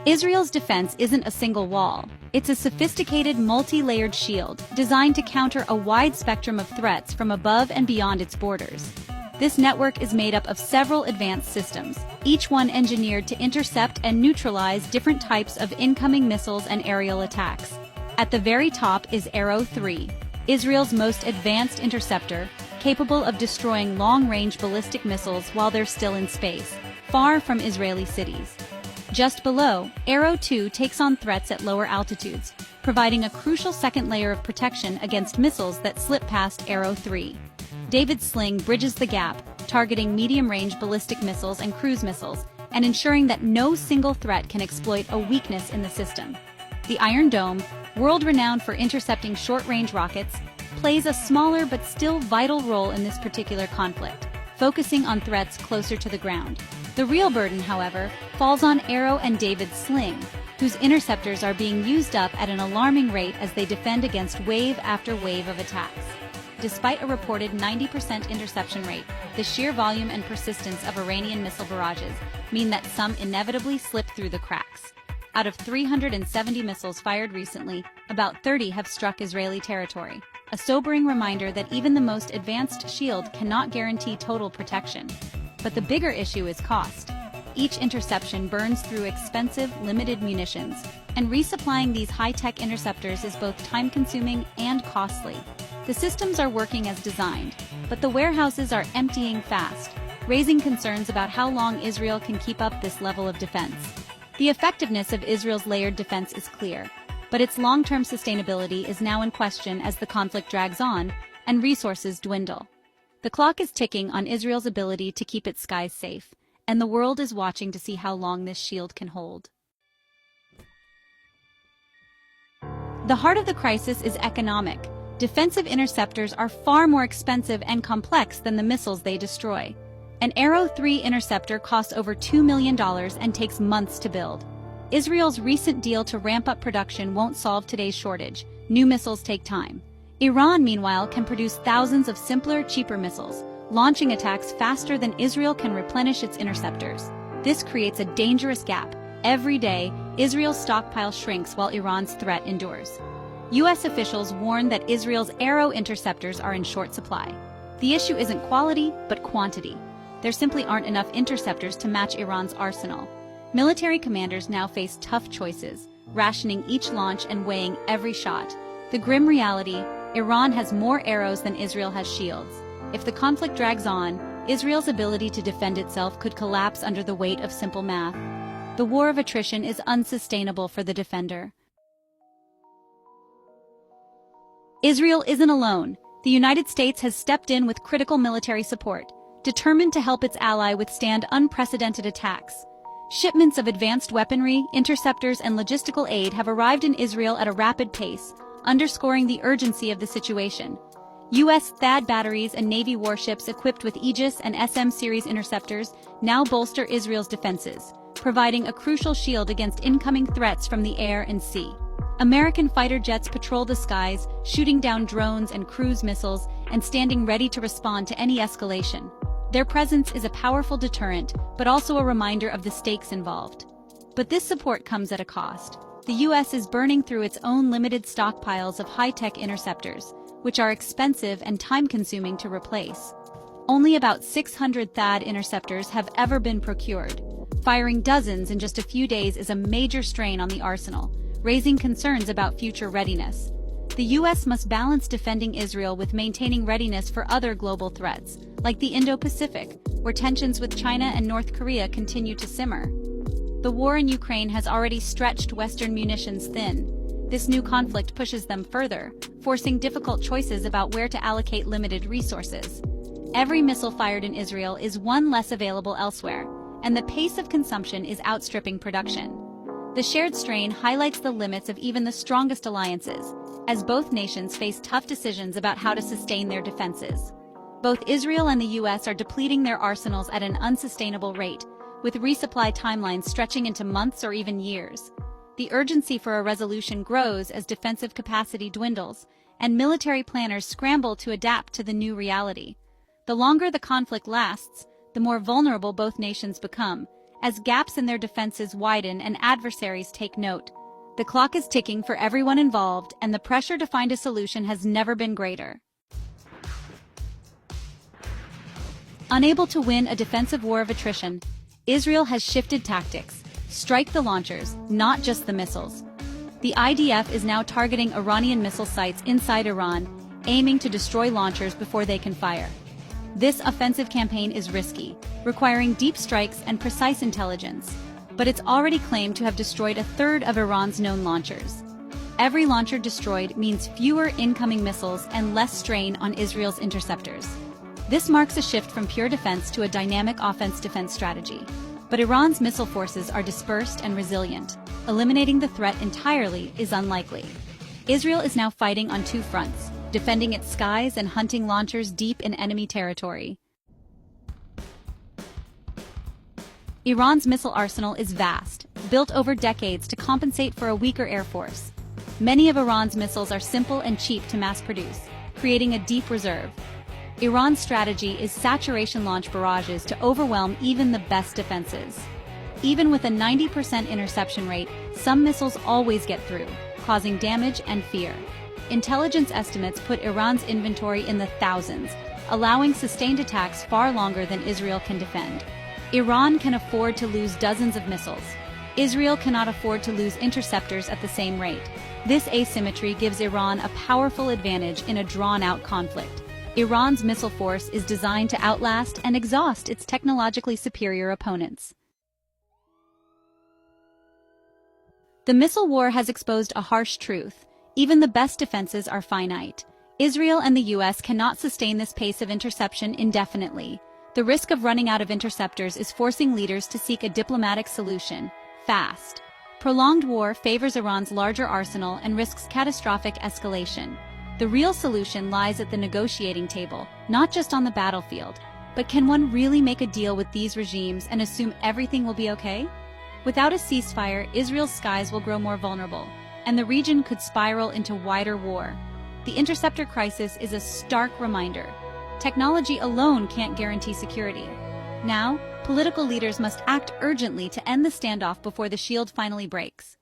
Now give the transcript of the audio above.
Israel's defense isn't a single wall. It's a sophisticated, multi-layered shield designed to counter a wide spectrum of threats from above and beyond its borders. This network is made up of several advanced systems, each one engineered to intercept and neutralize different types of incoming missiles and aerial attacks. At the very top is Arrow 3, Israel's most advanced interceptor, capable of destroying long-range ballistic missiles while they're still in space, far from Israeli cities. Just below, Arrow 2 takes on threats at lower altitudes, providing a crucial second layer of protection against missiles that slip past Arrow 3. David's sling bridges the gap, targeting medium-range ballistic missiles and cruise missiles, and ensuring that no single threat can exploit a weakness in the system. The Iron Dome, world-renowned for intercepting short-range rockets, plays a smaller but still vital role in this particular conflict, focusing on threats closer to the ground. The real burden, however, falls on Arrow and David's sling, whose interceptors are being used up at an alarming rate as they defend against wave after wave of attacks. Despite a reported 90% interception rate, the sheer volume and persistence of Iranian missile barrages mean that some inevitably slip through the cracks. Out of 370 missiles fired recently, about 30 have struck Israeli territory, a sobering reminder that even the most advanced shield cannot guarantee total protection. But the bigger issue is cost. Each interception burns through expensive, limited munitions, and resupplying these high-tech interceptors is both time-consuming and costly. The systems are working as designed, but the warehouses are emptying fast, raising concerns about how long Israel can keep up this level of defense. The effectiveness of Israel's layered defense is clear, but its long-term sustainability is now in question as the conflict drags on and resources dwindle. The clock is ticking on Israel's ability to keep its skies safe, and the world is watching to see how long this shield can hold. The heart of the crisis is economic. Defensive interceptors are far more expensive and complex than the missiles they destroy. An Arrow 3 interceptor costs over $2 million and takes months to build. Israel's recent deal to ramp up production won't solve today's shortage. New missiles take time. Iran, meanwhile, can produce thousands of simpler, cheaper missiles, launching attacks faster than Israel can replenish its interceptors. This creates a dangerous gap. Every day, Israel's stockpile shrinks while Iran's threat endures. U.S. officials warn that Israel's Arrow interceptors are in short supply. The issue isn't quality, but quantity. There simply aren't enough interceptors to match Iran's arsenal. Military commanders now face tough choices, rationing each launch and weighing every shot. The grim reality: Iran has more arrows than Israel has shields. If the conflict drags on, Israel's ability to defend itself could collapse under the weight of simple math. The war of attrition is unsustainable for the defender. Israel isn't alone. The United States has stepped in with critical military support, determined to help its ally withstand unprecedented attacks. Shipments of advanced weaponry, interceptors, and logistical aid have arrived in Israel at a rapid pace, underscoring the urgency of the situation. U.S. THAAD batteries and Navy warships equipped with Aegis and SM-series interceptors now bolster Israel's defenses, providing a crucial shield against incoming threats from the air and sea. American fighter jets patrol the skies, shooting down drones and cruise missiles and standing ready to respond to any escalation. Their presence is a powerful deterrent, but also a reminder of the stakes involved. But this support comes at a cost. The U.S. is burning through its own limited stockpiles of high-tech interceptors, which are expensive and time-consuming to replace. Only about 600 THAAD interceptors have ever been procured. Firing dozens in just a few days is a major strain on the arsenal, raising concerns about future readiness. The U.S. must balance defending Israel with maintaining readiness for other global threats, like the Indo-Pacific, where tensions with China and North Korea continue to simmer. The war in Ukraine has already stretched Western munitions thin. This new conflict pushes them further, forcing difficult choices about where to allocate limited resources. Every missile fired in Israel is one less available elsewhere, and the pace of consumption is outstripping production. The shared strain highlights the limits of even the strongest alliances, as both nations face tough decisions about how to sustain their defenses. Both Israel and the U.S. are depleting their arsenals at an unsustainable rate, with resupply timelines stretching into months or even years. The urgency for a resolution grows as defensive capacity dwindles, and military planners scramble to adapt to the new reality. The longer the conflict lasts, the more vulnerable both nations become, as gaps in their defenses widen and adversaries take note. The clock is ticking for everyone involved, and the pressure to find a solution has never been greater. Unable to win a defensive war of attrition, Israel has shifted tactics. Strike the launchers, not just the missiles. The IDF is now targeting Iranian missile sites inside Iran, aiming to destroy launchers before they can fire. This offensive campaign is risky, requiring deep strikes and precise intelligence, but it's already claimed to have destroyed a third of Iran's known launchers. Every launcher destroyed means fewer incoming missiles and less strain on Israel's interceptors. This marks a shift from pure defense to a dynamic offense-defense strategy. But Iran's missile forces are dispersed and resilient. Eliminating the threat entirely is unlikely. Israel is now fighting on two fronts, defending its skies and hunting launchers deep in enemy territory. Iran's missile arsenal is vast, built over decades to compensate for a weaker air force. Many of Iran's missiles are simple and cheap to mass produce, creating a deep reserve. Iran's strategy is saturation launch barrages to overwhelm even the best defenses. Even with a 90% interception rate, some missiles always get through, causing damage and fear. Intelligence estimates put Iran's inventory in the thousands, allowing sustained attacks far longer than Israel can defend. Iran can afford to lose dozens of missiles. Israel cannot afford to lose interceptors at the same rate. This asymmetry gives Iran a powerful advantage in a drawn-out conflict. Iran's missile force is designed to outlast and exhaust its technologically superior opponents. The missile war has exposed a harsh truth. Even the best defenses are finite. Israel and the US cannot sustain this pace of interception indefinitely. The risk of running out of interceptors is forcing leaders to seek a diplomatic solution, fast. Prolonged war favors Iran's larger arsenal and risks catastrophic escalation. The real solution lies at the negotiating table, not just on the battlefield. But can one really make a deal with these regimes and assume everything will be okay? Without a ceasefire, Israel's skies will grow more vulnerable, and the region could spiral into wider war. The interceptor crisis is a stark reminder. Technology alone can't guarantee security. Now, political leaders must act urgently to end the standoff before the shield finally breaks.